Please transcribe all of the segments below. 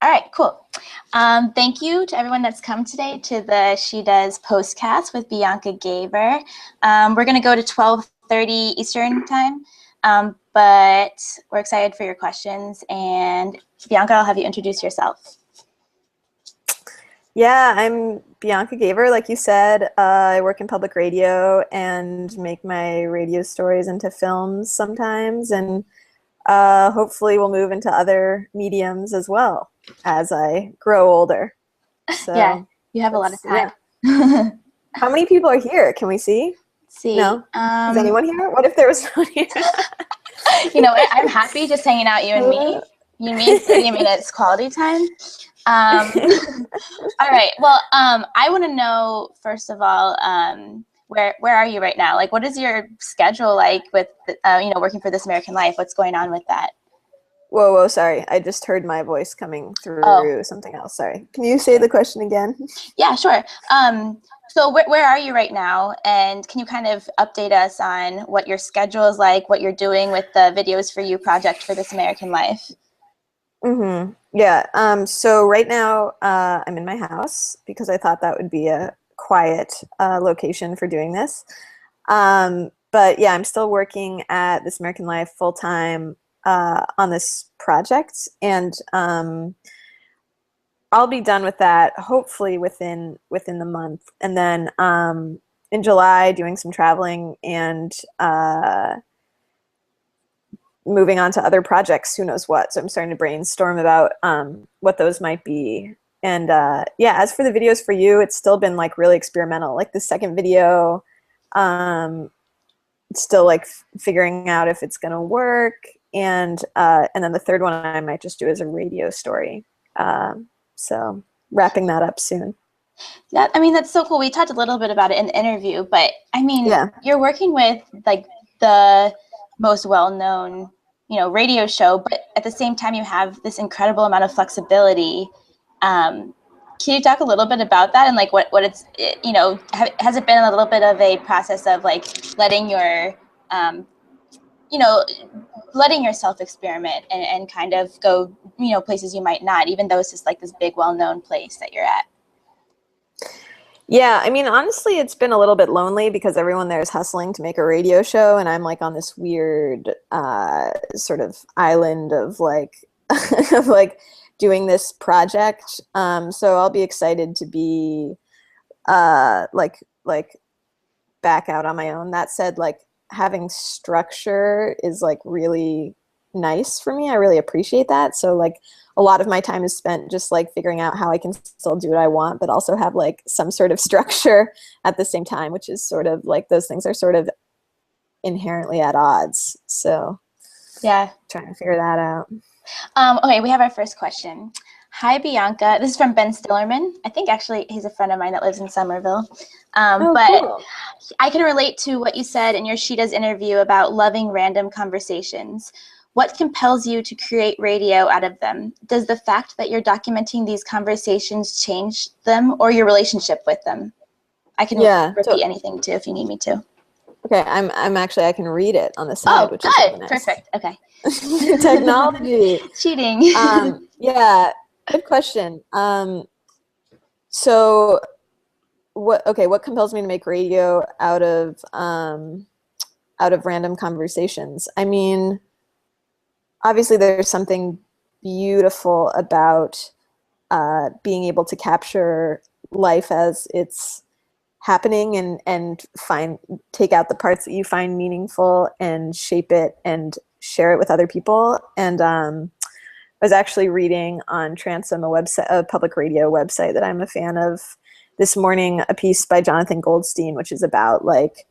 All right, cool. Thank you to everyone that's come today to the She Does Postcast with Bianca Giaever. We're going to go to 12:30 Eastern time, but we're excited for your questions. And Bianca, I'll have you introduce yourself. Yeah, I'm Bianca Giaever, like you said. I work in public radio and make my radio stories into films sometimes, and hopefully we'll move into other mediums as well as I grow older. So yeah, you have a lot of time. Yeah. How many people are here? Can we see? Let's see. No? Is anyone here? What if there was no one here? You know what? I'm happy just hanging out, you and me. You and me, 30 minutes quality time. All right. Well, I want to know, first of all, where are you right now? Like, what is your schedule like with, working for This American Life? What's going on with that? Whoa, sorry. I just heard my voice coming through something else. Sorry. Can you say the question again? Yeah, sure. So where are you right now? And can you kind of update us on what your schedule is like, what you're doing with the Videos for You project for This American Life? Mm-hmm. Yeah. So right now I'm in my house because I thought that would be a quiet location for doing this. But yeah, I'm still working at This American Life full-time on this project, and I'll be done with that hopefully within the month, and then in July doing some traveling and moving on to other projects, who knows what. So I'm starting to brainstorm about what those might be. And yeah, as for the Videos for You, it's still been like really experimental. Like the second video, still like figuring out if it's gonna work, and then the third one I might just do as a radio story. So wrapping that up soon. That's so cool. We talked a little bit about it in the interview, but I mean, yeah. You're working with like the most well-known, radio show, but at the same time you have this incredible amount of flexibility. Can you talk a little bit about that and like what it's, has it been a little bit of a process of like letting your, letting yourself experiment and kind of go, places you might not, even though it's just like this big, well-known place that you're at? Yeah, I mean, honestly, it's been a little bit lonely because everyone there is hustling to make a radio show, and I'm like on this weird sort of island of like of like doing this project. So I'll be excited to be like back out on my own. That said, like having structure is like really nice for me. I really appreciate that. So like a lot of my time is spent just like figuring out how I can still do what I want, but also have like some sort of structure at the same time, which is sort of like those things are sort of inherently at odds. So yeah, trying to figure that out. Okay, we have our first question. Hi, Bianca. This is from Ben Stillerman. I think actually he's a friend of mine that lives in Somerville. But cool. I can relate to what you said in your She Does interview about loving random conversations. What compels you to create radio out of them? Does the fact that you're documenting these conversations change them or your relationship with them? I can repeat anything too if you need me to. Okay, I'm actually, I can read it on the side, which is really nice. Perfect. Okay. Technology. Cheating. Yeah, good question. So what compels me to make radio out of random conversations? I mean, obviously there's something beautiful about being able to capture life as it's happening and take out the parts that you find meaningful and shape it and share it with other people. And I was actually reading on Transom, a public radio website that I'm a fan of, this morning, a piece by Jonathan Goldstein, which is about like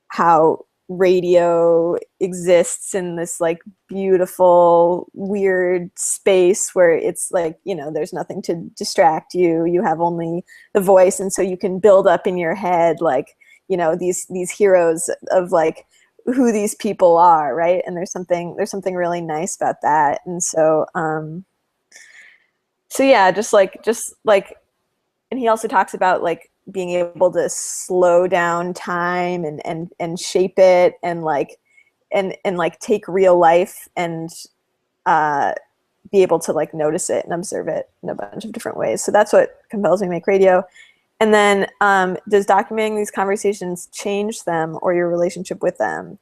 how radio exists in this like beautiful, weird space where it's like, there's nothing to distract you. You have only the voice. And so you can build up in your head, like, these heroes of like who these people are. Right. And there's something really nice about that. And so yeah, just like, and he also talks about like being able to slow down time and shape it and like take real life and be able to like notice it and observe it in a bunch of different ways. So that's what compels me to make radio. And then does documenting these conversations change them or your relationship with them?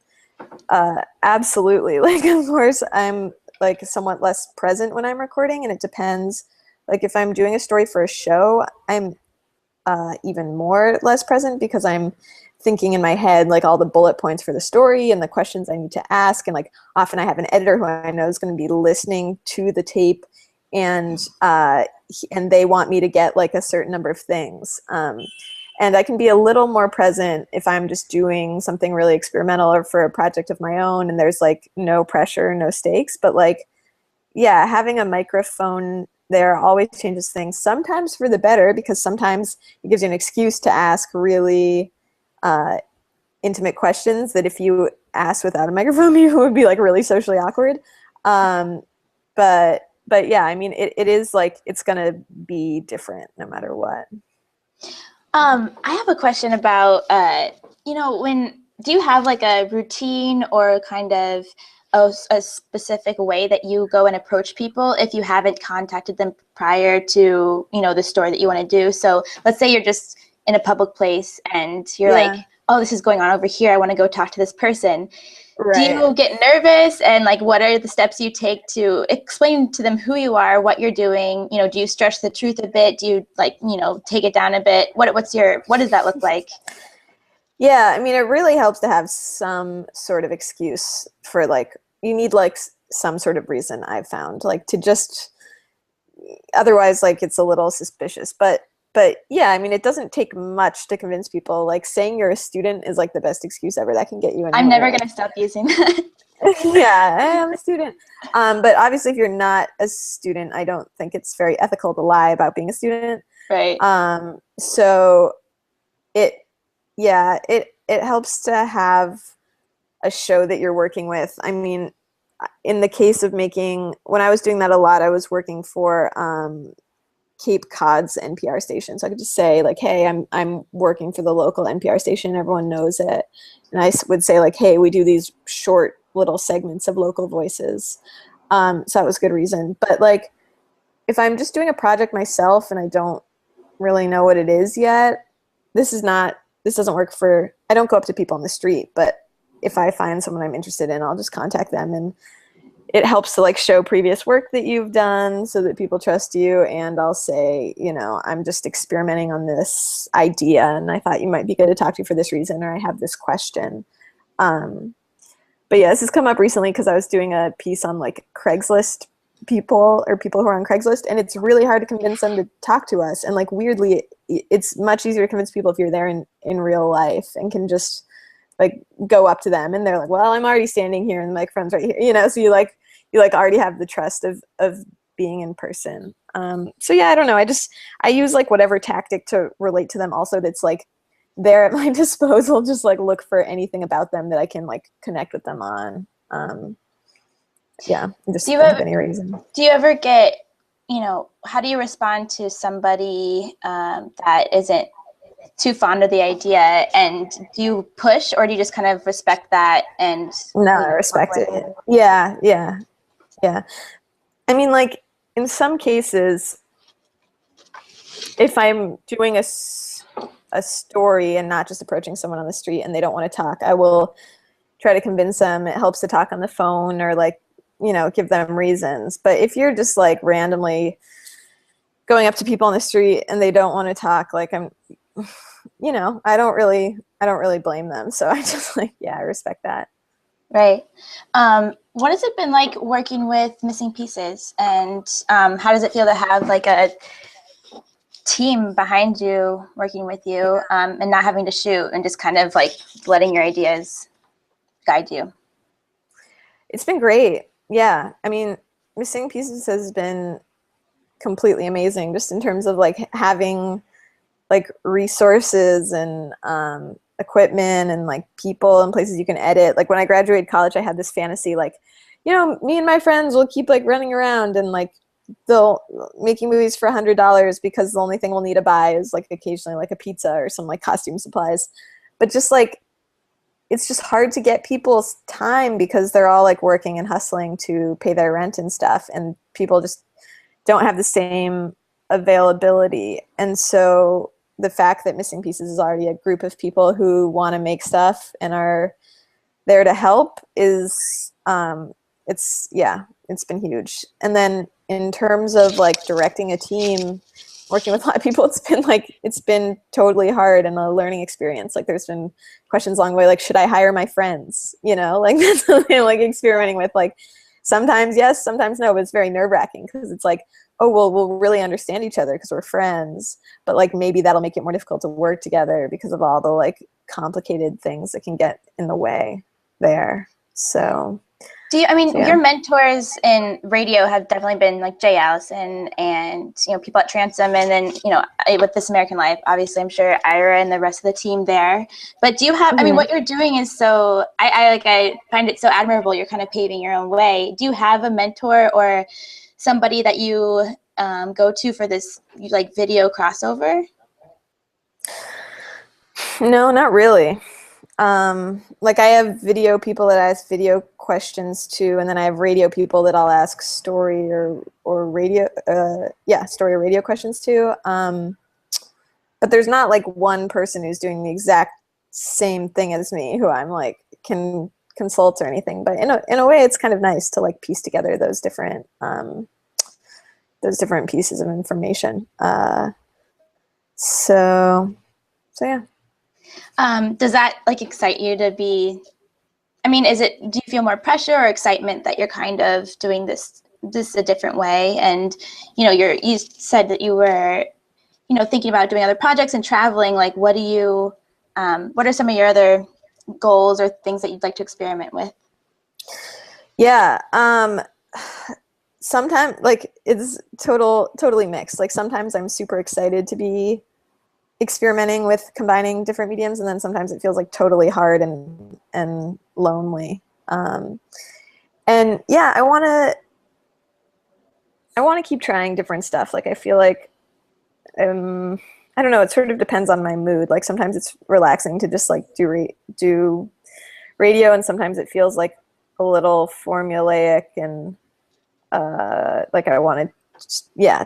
Absolutely. Like, of course, I'm like somewhat less present when I'm recording, and it depends. Like if I'm doing a story for a show, I'm even more less present because I'm thinking in my head like all the bullet points for the story and the questions I need to ask, and like often I have an editor who I know is going to be listening to the tape, and they want me to get like a certain number of things, and I can be a little more present if I'm just doing something really experimental or for a project of my own and there's like no pressure, no stakes. But like, yeah, having a microphone there always changes things, sometimes for the better, because sometimes it gives you an excuse to ask really intimate questions that if you asked without a microphone, you would be like really socially awkward. But yeah, I mean, it is like, it's gonna be different no matter what. I have a question about, do you have like a routine or kind of a specific way that you go and approach people if you haven't contacted them prior to, the story that you want to do? So let's say you're just in a public place and you're like, oh, this is going on over here. I want to go talk to this person. Right. Do you get nervous, and like what are the steps you take to explain to them who you are, what you're doing? Do you stretch the truth a bit? Do you like, take it down a bit? What does that look like? Yeah, I mean, it really helps to have some sort of excuse for like, you need like some sort of reason, I've found, like to just, otherwise like it's a little suspicious. But yeah, I mean, it doesn't take much to convince people. Like saying you're a student is like the best excuse ever. That can get you in. I'm never going to stop using that. Yeah, I am a student. But obviously if you're not a student, I don't think it's very ethical to lie about being a student. Right. So it helps to have a show that you're working with. I mean, in the case of when I was doing that a lot, I was working for Cape Cod's NPR station. So I could just say like, hey, I'm working for the local NPR station. Everyone knows it. And I would say like, hey, we do these short little segments of local voices. So that was a good reason. But like, if I'm just doing a project myself and I don't really know what it is yet, this doesn't work for, I don't go up to people on the street, but if I find someone I'm interested in, I'll just contact them, and it helps to like show previous work that you've done so that people trust you. And I'll say, I'm just experimenting on this idea and I thought you might be good to talk to for this reason, or I have this question. But yeah, this has come up recently because I was doing a piece on like Craigslist people who are on Craigslist, and it's really hard to convince them to talk to us. And like weirdly, it's much easier to convince people if you're there in real life and can just like go up to them and they're like, well, I'm already standing here and my microphone's right here, so you already have the trust of being in person. So yeah, I don't know, I use like whatever tactic to relate to them also that's like there at my disposal. Just like look for anything about them that I can like connect with them on. Yeah, just think of any reason. Do you ever get, how do you respond to somebody that isn't too fond of the idea, and do you push, or do you just kind of respect that? And no, I respect it. Yeah. I mean, like in some cases, if I'm doing a story and not just approaching someone on the street and they don't want to talk, I will try to convince them. It helps to talk on the phone or like, give them reasons. But if you're just like randomly going up to people on the street and they don't want to talk, like I don't really blame them. So I just like, I respect that. Right. What has it been like working with Missing Pieces, and how does it feel to have like a team behind you working with you, and not having to shoot and just kind of like letting your ideas guide you? It's been great. Yeah. I mean, Missing Pieces has been completely amazing just in terms of like having like resources and equipment and like people and places you can edit. Like when I graduated college, I had this fantasy, like, me and my friends will keep like running around and like they'll making movies for $100 because the only thing we'll need to buy is like occasionally like a pizza or some like costume supplies. But just like it's just hard to get people's time because they're all like working and hustling to pay their rent and stuff, and people just don't have the same availability. And so the fact that Missing Pieces is already a group of people who want to make stuff and are there to help is it's been huge. And then in terms of like directing a team, working with a lot of people, it's been totally hard and a learning experience. Like there's been questions along the way, like, should I hire my friends? You know, like that's something like experimenting with, like sometimes yes, sometimes no, but it's very nerve-wracking because it's like, oh, well, we'll really understand each other because we're friends, but like maybe that'll make it more difficult to work together because of all the like complicated things that can get in the way there. So your mentors in radio have definitely been like Jay Allison and, people at Transom, and then, with This American Life, obviously, I'm sure Ira and the rest of the team there. But do you have, what you're doing is so, I find it so admirable. You're kind of paving your own way. Do you have a mentor or somebody that you go to for this like video crossover? No, not really. Like I have video people that I ask video questions to, and then I have radio people that I'll ask story or radio, story or radio questions to. But there's not like one person who's doing the exact same thing as me who I'm like can consult or anything. But in a way, it's kind of nice to like piece together those different pieces of information. So yeah. Does that like excite you to be, do you feel more pressure or excitement that you're kind of doing this a different way? And, you said that you were, thinking about doing other projects and traveling. Like, what are some of your other goals or things that you'd like to experiment with? Yeah. Sometimes like it's totally mixed. Like sometimes I'm super excited to be experimenting with combining different mediums, and then sometimes it feels like totally hard and lonely. And yeah, I want to keep trying different stuff. Like I feel like I don't know, it sort of depends on my mood. Like sometimes it's relaxing to just like do radio, and sometimes it feels like a little formulaic and like I want to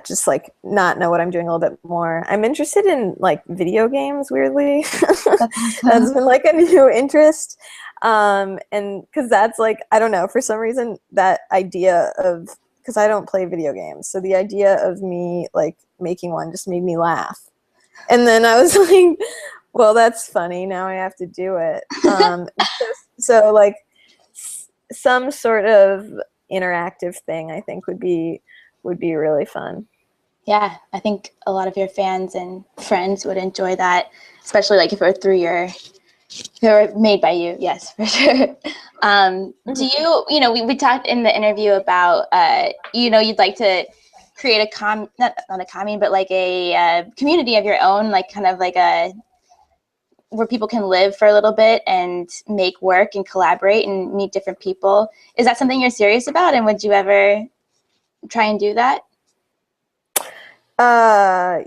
just like not know what I'm doing a little bit more. I'm interested in like video games, weirdly. That's been like a new interest. And because that's like, I don't know, for some reason that idea of, because I don't play video games, so the idea of me like making one just made me laugh. And then I was like, well, that's funny, now I have to do it. So like some sort of interactive thing I think would be really fun. Yeah, I think a lot of your fans and friends would enjoy that, especially like if it were they were made by you. Yes, for sure. Do you, we talked in the interview about, you'd like to create not a commune, but like a community of your own, like kind of like where people can live for a little bit and make work and collaborate and meet different people. Is that something you're serious about? And would you ever try and do that?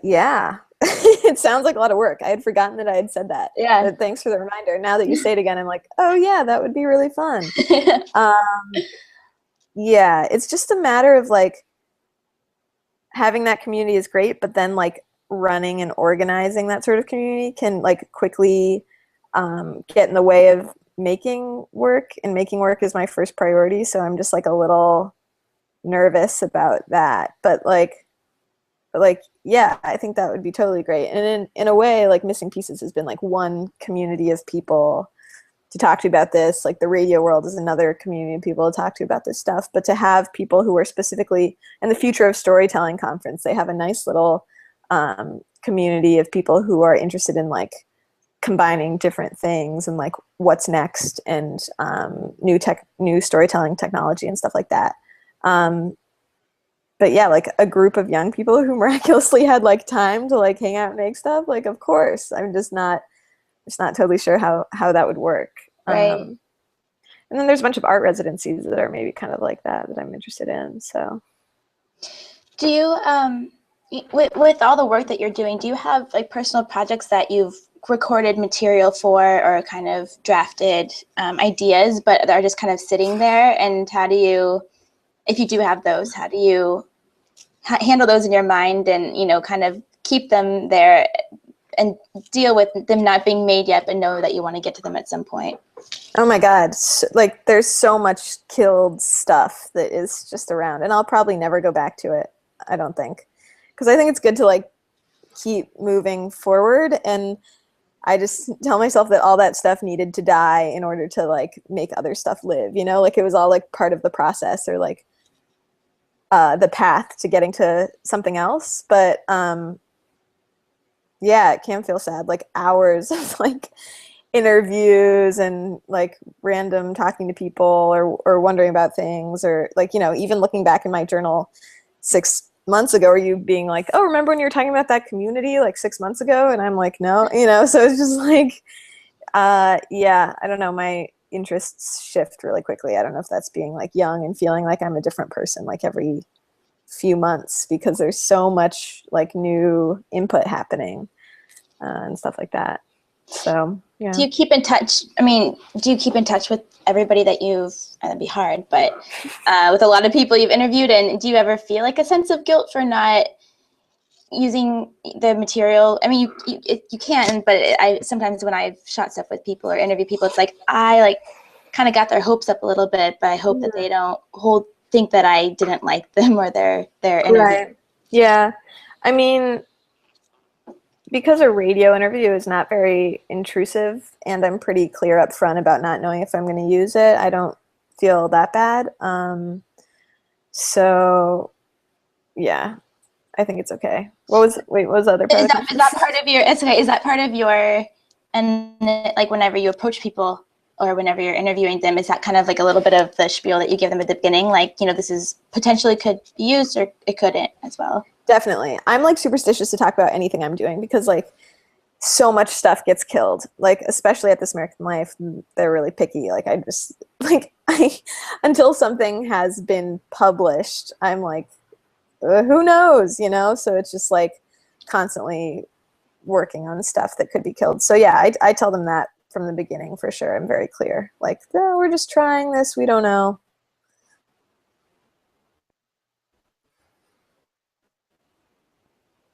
Yeah. It sounds like a lot of work. I had forgotten that I had said that. Yeah. But thanks for the reminder. Now that you say it again, I'm like, oh yeah, that would be really fun. Yeah, it's just a matter of like having that community is great, but then like running and organizing that sort of community can like quickly get in the way of making work, and making work is my first priority. So I'm just like a little nervous about that. But like, yeah, I think that would be totally great. And in a way, like Missing Pieces has been like one community of people to talk to about this. Like the radio world is another community of people to talk to about this stuff. But to have people who are specifically in the Future of Storytelling conference, they have a nice little community of people who are interested in like combining different things and like what's next, and new storytelling technology and stuff like that. But yeah, like a group of young people who miraculously had like time to like hang out and make stuff, like of course. I'm just not totally sure how that would work. Right. And then there's a bunch of art residencies that are maybe kind of like that I'm interested in. So do you with all the work that you're doing, do you have like personal projects that you've recorded material for or kind of drafted ideas, but are just kind of sitting there? And how do you, if you do have those, how do you handle those in your mind and, you know, kind of keep them there and deal with them not being made yet, but know that you want to get to them at some point? Oh my God. Like there's so much killed stuff that is just around, and I'll probably never go back to it, I don't think. Because I think it's good to like keep moving forward, and I just tell myself that all that stuff needed to die in order to like make other stuff live, you know, like it was all like part of the process, or like the path to getting to something else. But yeah, it can feel sad, like hours of like interviews and like random talking to people or wondering about things, or like, you know, even looking back in my journal 6 months ago, or you being like, oh, remember when you were talking about that community like 6 months ago? And I'm like, no, you know, so it's just like, yeah, I don't know, my interests shift really quickly. I don't know if that's being like young and feeling like I'm a different person like every few months, because there's so much like new input happening and stuff like that. So yeah. Do you keep in touch? I mean, do you keep in touch with everybody that you've, that'd be hard, but with a lot of people you've interviewed, and do you ever feel like a sense of guilt for not using the material? I mean, you can, but I sometimes when I've shot stuff with people or interview people, it's like I like kind of got their hopes up a little bit, but I hope that they don't think that I didn't like them or their interview. Right. Yeah. I mean, because a radio interview is not very intrusive, and I'm pretty clear up front about not knowing if I'm going to use it, I don't feel that bad. So yeah, I think it's okay. What was the other part? Is that part of your, it's okay, is that part of your, and like whenever you approach people or whenever you're interviewing them, is that kind of like a little bit of the spiel that you give them at the beginning? Like, you know, this is potentially could be used or it couldn't as well. Definitely. I'm like superstitious to talk about anything I'm doing, because like so much stuff gets killed, like especially at This American Life, they're really picky. Like I just like, until something has been published, I'm like, who knows, you know? So it's just like constantly working on stuff that could be killed. So yeah, I tell them that from the beginning for sure. I'm very clear. Like, no, we're just trying this. We don't know.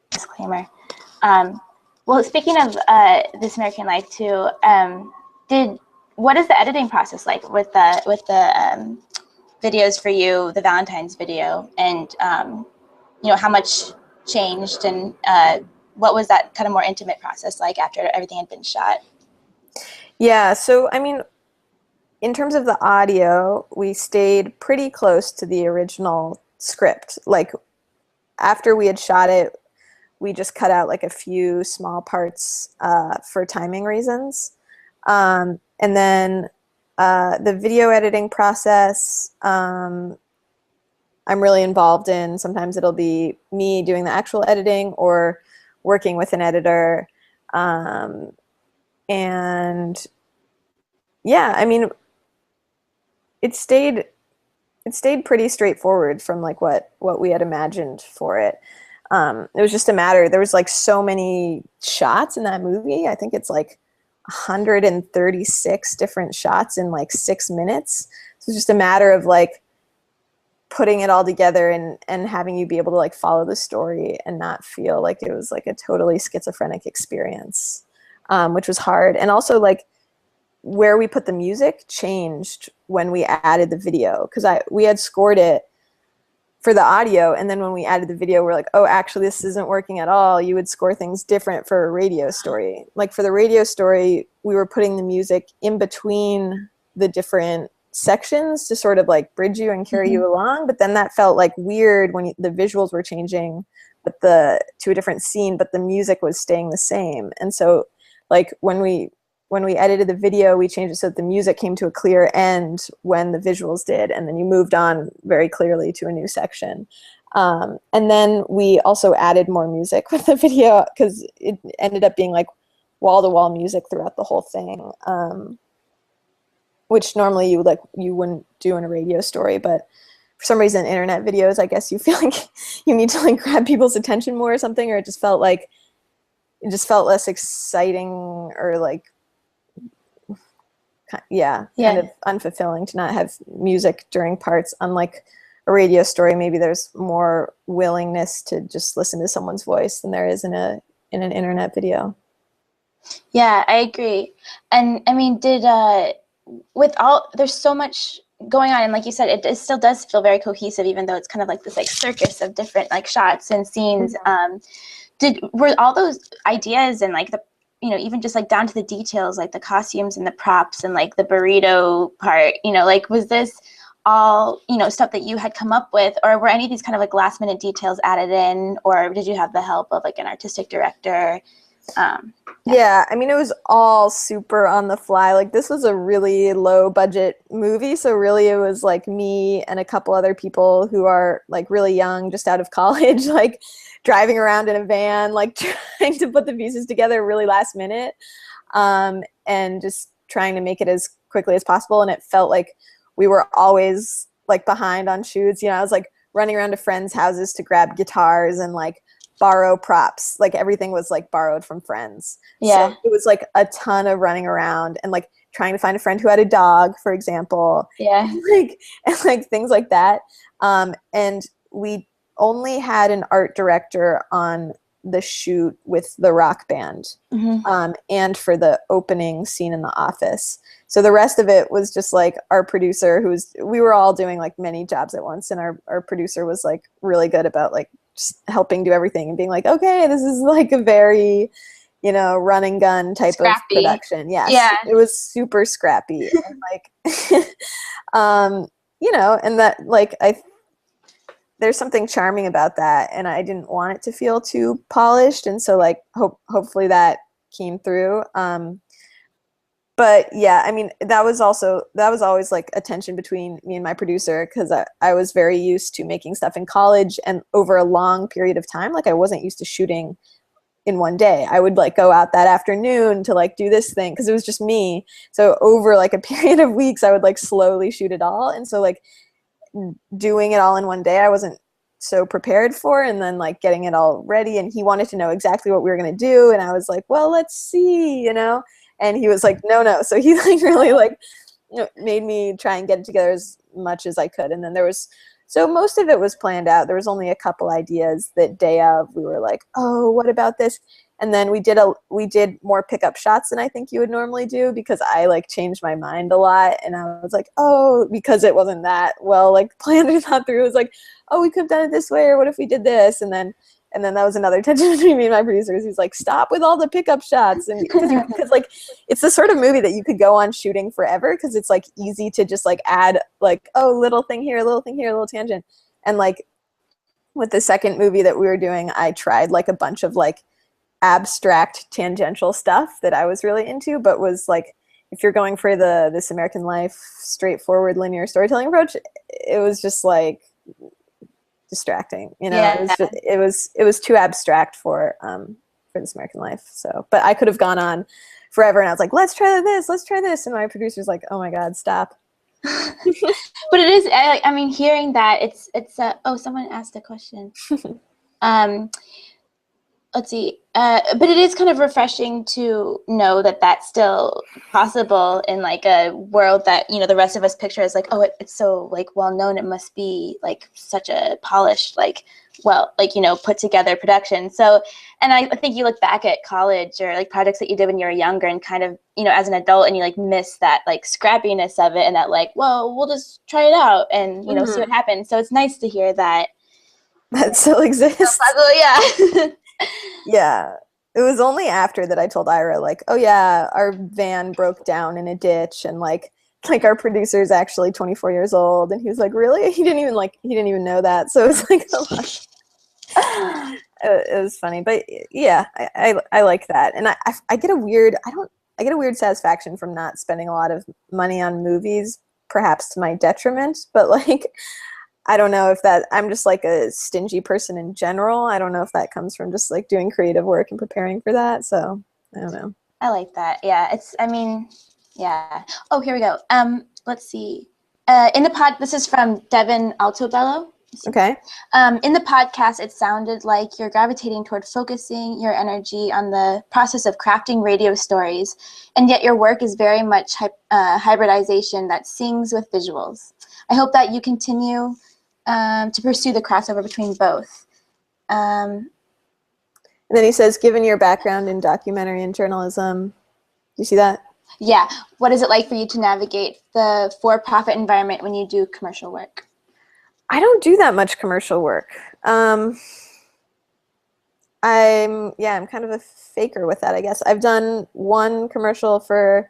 Disclaimer. Well, speaking of This American Life too, what is the editing process like with the videos for you, the Valentine's video, and you know, how much changed, and what was that kind of more intimate process like after everything had been shot? Yeah, so I mean, in terms of the audio, we stayed pretty close to the original script. Like after we had shot it, we just cut out like a few small parts for timing reasons. And then the video editing process, I'm really involved in. Sometimes it'll be me doing the actual editing or working with an editor. And yeah, I mean, it stayed pretty straightforward from like what we had imagined for it. It was just a matter, there was like so many shots in that movie. I think it's like 136 different shots in like 6 minutes. So it's just a matter of like putting it all together and having you be able to like follow the story and not feel like it was like a totally schizophrenic experience, which was hard. And also like where we put the music changed when we added the video, because we had scored it for the audio, and then when we added the video, we're like, oh, actually this isn't working at all. You would score things different for a radio story. Like for the radio story, we were putting the music in between the different sections to sort of like bridge you and carry you along, but then that felt like weird when the visuals were changing but to a different scene, but the music was staying the same. And so like when we edited the video, we changed it so that the music came to a clear end when the visuals did, and then you moved on very clearly to a new section. And then we also added more music with the video, because it ended up being like wall-to-wall music throughout the whole thing, which normally you wouldn't do in a radio story, but for some reason internet videos, I guess you feel like you need to like grab people's attention more or something, or it just felt like it just felt less exciting or like, kind of unfulfilling to not have music during parts. Unlike a radio story, maybe there's more willingness to just listen to someone's voice than there is in an internet video. Yeah, I agree. And I mean, there's so much going on, and like you said, it still does feel very cohesive, even though it's kind of like this like circus of different like shots and scenes. Were all those ideas and like the, even just like down to the details, like the costumes and the props and like the burrito part, like was this all, stuff that you had come up with, or were any of these kind of like last minute details added in, or did you have the help of like an artistic director? Yeah, I mean, it was all super on the fly. Like, this was a really low budget movie, so really it was like me and a couple other people who are like really young, just out of college, like driving around in a van, like trying to put the pieces together really last minute, and just trying to make it as quickly as possible. And it felt like we were always like behind on shoots. I was like running around to friends' houses to grab guitars and like borrow props. Like everything was like borrowed from friends. So it was like a ton of running around and like trying to find a friend who had a dog, for example. And like things like that. And we only had an art director on the shoot with the rock band, and for the opening scene in the office. So the rest of it was just like our producer, we were all doing like many jobs at once, and our producer was like really good about like just helping do everything and being like, okay, this is like a very, run and gun type of production. It was super scrappy. And like, and that like, there's something charming about that, and I didn't want it to feel too polished, and so like hopefully that came through. But yeah, I mean, that was always like a tension between me and my producer, because I was very used to making stuff in college and over a long period of time. Like, I wasn't used to shooting in one day. I would like go out that afternoon to like do this thing, because it was just me. So over like a period of weeks, I would like slowly shoot it all. And so like doing it all in one day, I wasn't so prepared for, and then like getting it all ready, and he wanted to know exactly what we were going to do, and I was like, well, let's see, and he was like, no. So he like really like made me try and get it together as much as I could. And then so most of it was planned out. There was only a couple ideas that day of we were like, oh, what about this? And then we did more pickup shots than I think you would normally do, because I like changed my mind a lot, and I was like, oh, because it wasn't that well like planned or thought through. It was like, oh, we could have done it this way, or what if we did this? And then that was another tension between me and my producers. He's like, stop with all the pickup shots. And because like, it's the sort of movie that you could go on shooting forever, because it's like easy to just like add like, oh, little thing here, little thing here, little tangent. And like with the second movie that we were doing, I tried like a bunch of like abstract tangential stuff that I was really into, but was like, if you're going for This American Life straightforward linear storytelling approach, it was just like distracting, it was too abstract for This American Life. So, but I could have gone on forever, and I was like, let's try this, and my producer's like, oh my god, stop. But it is, I mean, hearing that, it's oh, someone asked a question. Let's see. But it is kind of refreshing to know that that's still possible in like a world that, the rest of us picture as like, oh, it's so like well known. It must be like such a polished, like, well, like, put together production. So, and I think you look back at college or like projects that you did when you were younger and kind of, as an adult, and you like miss that like scrappiness of it, and that like, well, we'll just try it out and, see what happens. So it's nice to hear that still exists. Yeah. Yeah, it was only after that I told Ira, like, oh yeah, our van broke down in a ditch, and like our producer's actually 24 years old, and he was like, really? He didn't even know that. So it was like a lot. It was funny, but yeah, I like that, and I get a weird satisfaction from not spending a lot of money on movies, perhaps to my detriment, but like, I don't know if that, I'm just like a stingy person in general. I don't know if that comes from just like doing creative work and preparing for that. So I don't know. I like that. Yeah. Yeah. Oh, here we go. Let's see. In the pod, this is from Devin Altobello. Okay. In the podcast, it sounded like you're gravitating toward focusing your energy on the process of crafting radio stories, and yet your work is very much hybridization that sings with visuals. I hope that you continue to pursue the crossover between both. And then he says, given your background in documentary and journalism, you see that? Yeah. What is it like for you to navigate the for-profit environment when you do commercial work? I don't do that much commercial work. I'm kind of a faker with that, I guess. I've done one commercial for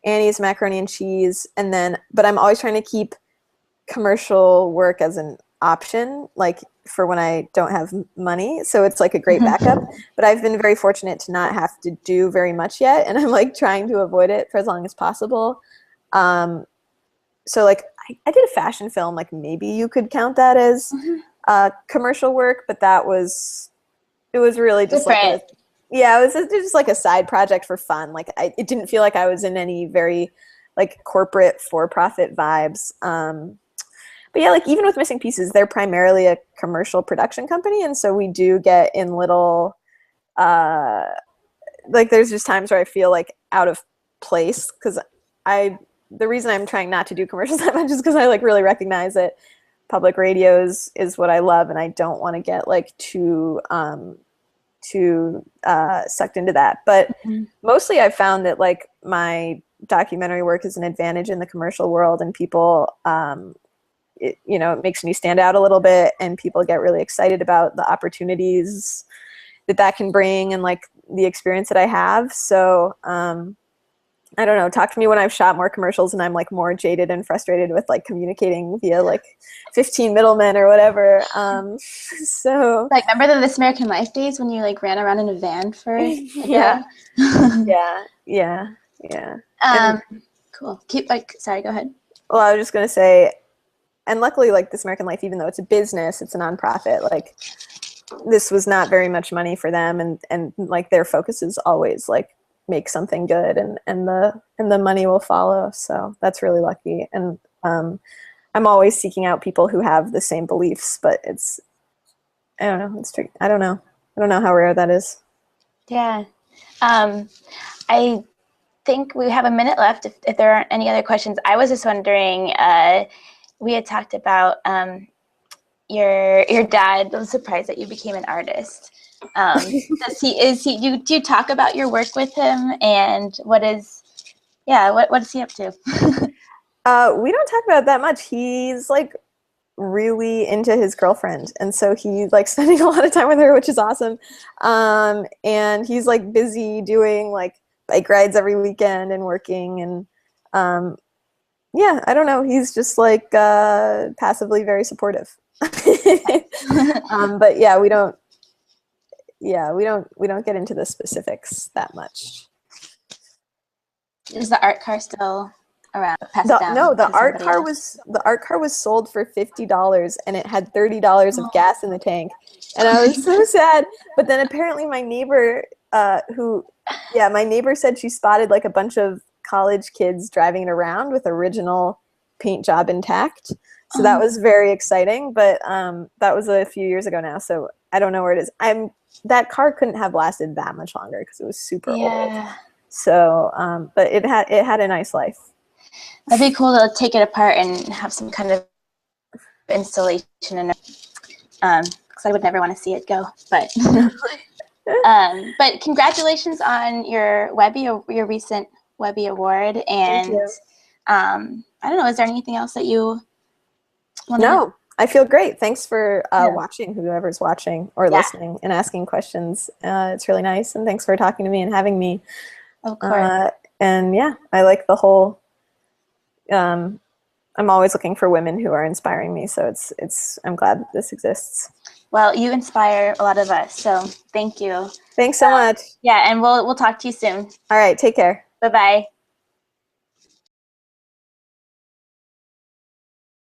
Annie's macaroni and cheese, but I'm always trying to keep commercial work as an option, like for when I don't have money. So it's like a great backup. But I've been very fortunate to not have to do very much yet, and I'm like trying to avoid it for as long as possible. So like I did a fashion film, like maybe you could count that as commercial work, but it was really just it was just like a side project for fun. Like it didn't feel like I was in any very like corporate for-profit vibes. But yeah, like even with Missing Pieces, they're primarily a commercial production company, and so we do get in little like there's just times where I feel like out of place because the reason I'm trying not to do commercials that much is because I like really recognize that public radios is what I love, and I don't want to get like too sucked into that. But mostly I've found that like my documentary work is an advantage in the commercial world, and people it makes me stand out a little bit, and people get really excited about the opportunities that can bring and like the experience that I have. So I don't know, talk to me when I've shot more commercials and I'm like more jaded and frustrated with like communicating via like 15 middlemen or whatever. So like, remember the This American Life days when you like ran around in a van for yeah. Cool. Sorry, go ahead. Well, I was just gonna say, and luckily like This American Life, even though it's a business, it's a nonprofit, like this was not very much money for them, and like their focus is always like make something good, and the money will follow. So that's really lucky. And I'm always seeking out people who have the same beliefs, but I don't know, it's tricky. I don't know how rare that is. Yeah. I think we have a minute left if there aren't any other questions. I was just wondering, we had talked about your dad. I was surprised that you became an artist. Do you talk about your work with him, and what is he up to? We don't talk about it that much. He's like really into his girlfriend, and so he's like spending a lot of time with her, which is awesome. And he's like busy doing like bike rides every weekend and working, and I don't know, he's just like passively very supportive. But yeah, we don't get into the specifics that much. Is the art car still around? The art car was sold for $50, and it had $30 of gas in the tank, and I was so sad. But then apparently my neighbor, my neighbor said she spotted like a bunch of college kids driving it around with original paint job intact. So that was very exciting, but that was a few years ago now, so I don't know where it is. That car couldn't have lasted that much longer because it was super old. So, but it had a nice life. That'd be cool to take it apart and have some kind of installation in it. Because I would never want to see it go. But but congratulations on your recent Webby Award. And I don't know, is there anything else that you want to? No, I feel great. Thanks for watching, whoever's watching or listening, and asking questions. It's really nice, and thanks for talking to me and having me. Of course. And yeah, I like the whole. I'm always looking for women who are inspiring me, so I'm glad that this exists. Well, you inspire a lot of us, so thank you. Thanks so much. Yeah, and we'll talk to you soon. All right, take care. Bye-bye.